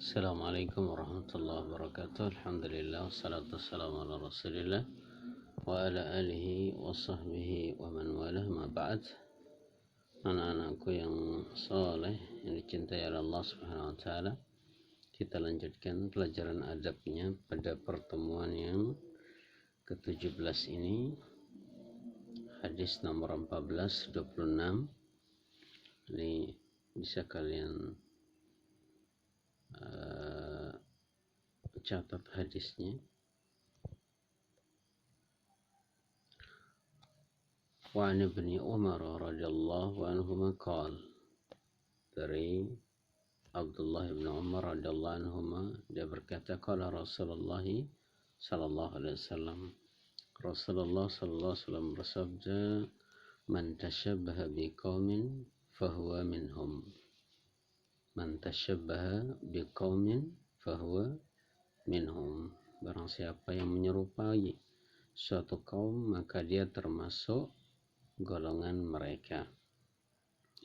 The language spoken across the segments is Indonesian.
Assalamualaikum warahmatullahi wabarakatuh. Alhamdulillah wassalatu wassalamu ala Rasulillah wa ala alihi wa sahbihi wa man walah, ma ba'd. Anak-anakku yang saleh yang dicintai oleh Allah Subhanahu wa taala, kita lanjutkan pelajaran adabnya pada pertemuan yang ke-17 ini. Hadis nomor 1426. Ini bisa kalian catat hadisnya. Wa an ibni Umar radhiyallahu anhuma qala, dari Abdullah bin Umar radhiyallahu anhuma, dia berkata, qala Rasulullah sallallahu alaihi wasallam, Rasulullah sallallahu alaihi wasallam bersabda, man tashabbaha biqaumin fahuwa minhum. Man tashabbaha biqaumin fahuwa minhum. Barang siapa yang menyerupai suatu kaum, maka dia termasuk golongan mereka.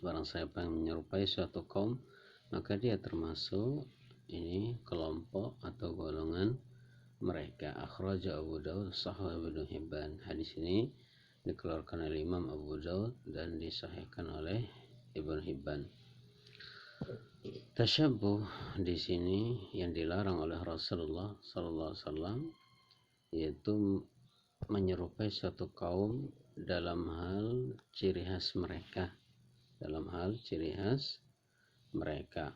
Barang siapa yang menyerupai suatu kaum, maka dia termasuk kelompok atau golongan mereka. Akhraja Abu Daud, Sahih Ibnu Hibban. Hadis ini dikeluarkan oleh Imam Abu Daud dan disahihkan oleh Ibnu Hibban. Tasyabuh di sini yang dilarang oleh Rasulullah sallallahu alaihi wasallam, yaitu menyerupai suatu kaum dalam hal ciri khas mereka.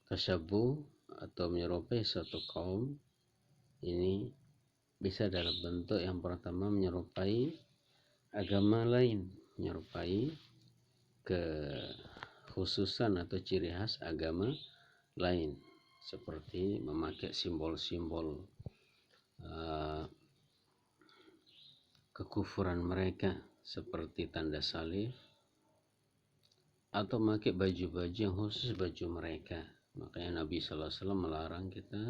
Tasyabuh atau menyerupai suatu kaum ini bisa dalam bentuk yang pertama menyerupai agama lain, menyerupai kekhususan atau ciri khas agama lain, seperti memakai simbol-simbol kekufuran mereka seperti tanda salib, atau memakai baju-baju yang khusus baju mereka. Makanya Nabi sallallahu alaihi wasallam melarang kita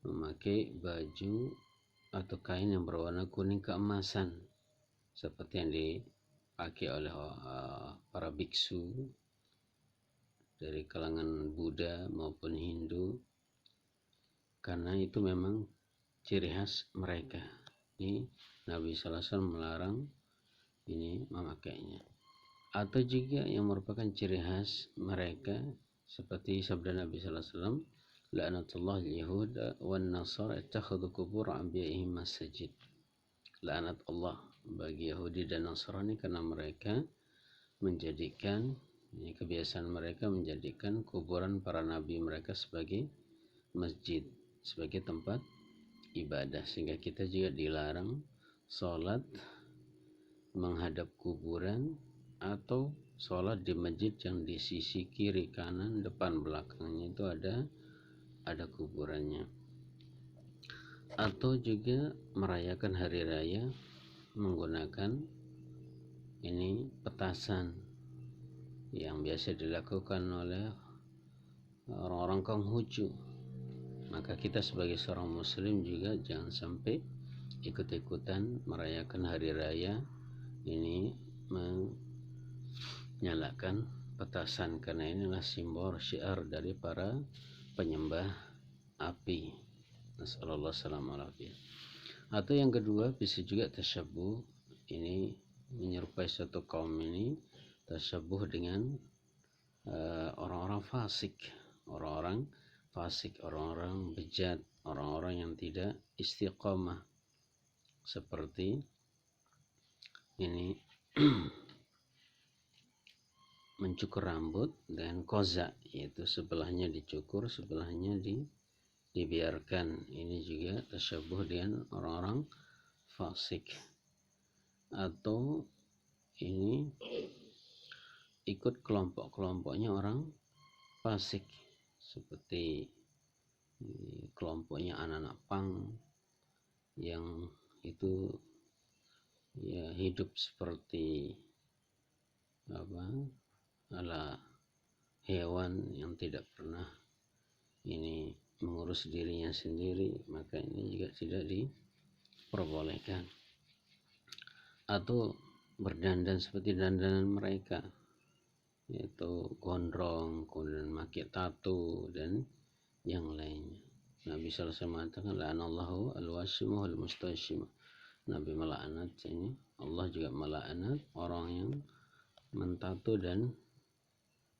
memakai baju atau kain yang berwarna kuning keemasan seperti yang dipakai oleh para biksu dari kalangan Buddha maupun Hindu, karena itu memang ciri khas mereka. Ini Nabi sallallahu alaihi wasallam melarang memakainya. Atau juga yang merupakan ciri khas mereka seperti sabda Nabi sallallahu alaihi wasallam, la'natullah al-yahud wan nasara ittakhadhu qubur anbiya'ihim masjid. Laknat Allah bagi Yahudi dan Nasrani karena mereka menjadikan, kebiasaan mereka menjadikan kuburan para nabi mereka sebagai masjid, sebagai tempat ibadah. Sehingga kita juga dilarang sholat menghadap kuburan atau sholat di masjid yang di sisi kiri, kanan, depan, belakangnya itu ada kuburannya. Atau juga merayakan hari raya menggunakan petasan yang biasa dilakukan oleh orang-orang Konghucu. Maka kita sebagai seorang muslim juga jangan sampai ikut-ikutan merayakan hari raya menyalakan petasan, karena inilah simbol syiar dari para penyembah api. Nasallallahu alaihi. Atau yang kedua bisa juga tasyabuh, menyerupai suatu kaum tasyabuh dengan orang-orang fasik, orang-orang bejat, orang-orang yang tidak istiqamah, seperti mencukur rambut dengan koza, yaitu sebelahnya dicukur, sebelahnya dibiarkan. Ini juga tasyabuh dengan orang-orang fasik. Atau ikut kelompoknya orang fasik, seperti kelompoknya anak-anak pang yang itu hidup seperti ala hewan yang tidak pernah mengurus dirinya sendiri, maka ini juga tidak diperbolehkan. Atau berdandan seperti dandanan mereka, yaitu gondrong, kemudian pakai tato dan yang lainnya. Nabi SAW mengatakan la'anallahu al-washimah al-mustashimah. Nabi melaknat ini, Allah juga melaknat orang yang mentato dan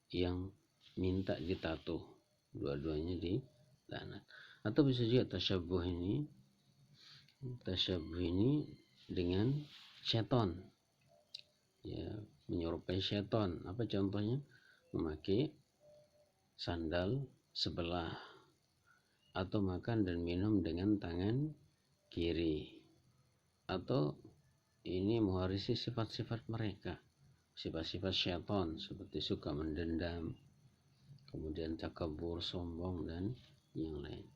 yang minta ditato. Dua-duanya dilaknat. Atau bisa juga tasyabuh ini dengan syaitan. Ya, menyerupai syaitan. Apa contohnya? Memakai sandal sebelah atau makan dan minum dengan tangan kiri, atau ini mewarisi sifat-sifat mereka, sifat-sifat syaitan seperti suka mendendam, kemudian takabur, sombong, dan yang lain.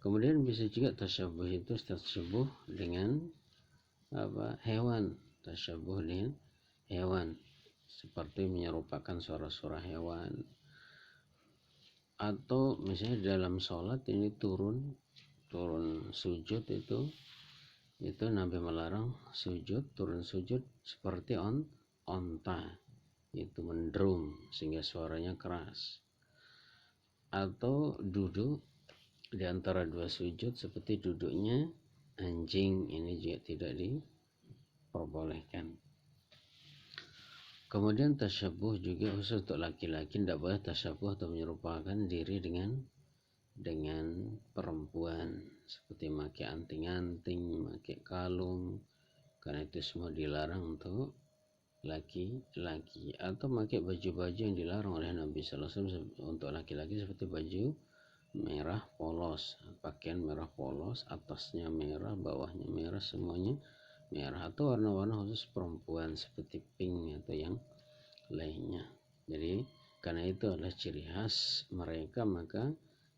Kemudian bisa juga tasyabuh itu tasyabuh dengan hewan, tasyabuh dengan hewan seperti menyerupakan suara-suara hewan. Atau misalnya dalam sholat ini turun sujud, itu Nabi melarang turun sujud seperti onta, itu mendrum sehingga suaranya keras. Atau duduk di antara dua sujud seperti duduknya anjing, ini juga tidak diperbolehkan. Kemudian tasyabuh juga khusus untuk laki-laki, tidak boleh tasyabuh atau menyerupakan diri dengan perempuan seperti pakai anting-anting, pakai kalung, karena itu semua dilarang untuk laki-laki. Atau pakai baju-baju yang dilarang oleh Nabi SAW untuk laki-laki seperti baju merah polos, pakaian merah polos, atasnya merah, bawahnya merah, semuanya merah. Atau warna-warna khusus perempuan seperti pink atau yang lainnya. Jadi karena itu adalah ciri khas mereka, maka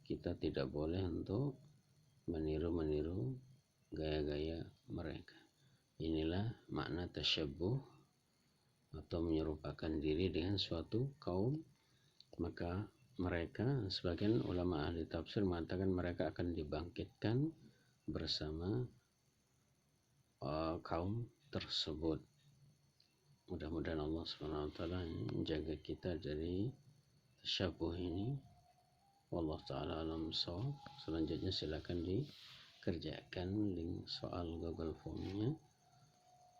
kita tidak boleh untuk meniru gaya-gaya mereka. Inilah makna tasyabuh atau menyerupakan diri dengan suatu kaum. Maka mereka, sebagian ulama ahli tafsir mengatakan mereka akan dibangkitkan bersama kaum tersebut. Mudah-mudahan Allah SWT menjaga kita dari tasyabuh ini. Wallahu ta'ala alam shawab. Selanjutnya silakan dikerjakan link soal Google Form-nya.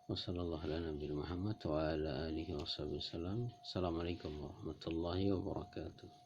Wassallallahu ala Nabi Muhammad wa ala alihi wa sallam. Assalamualaikum warahmatullahi wabarakatuh.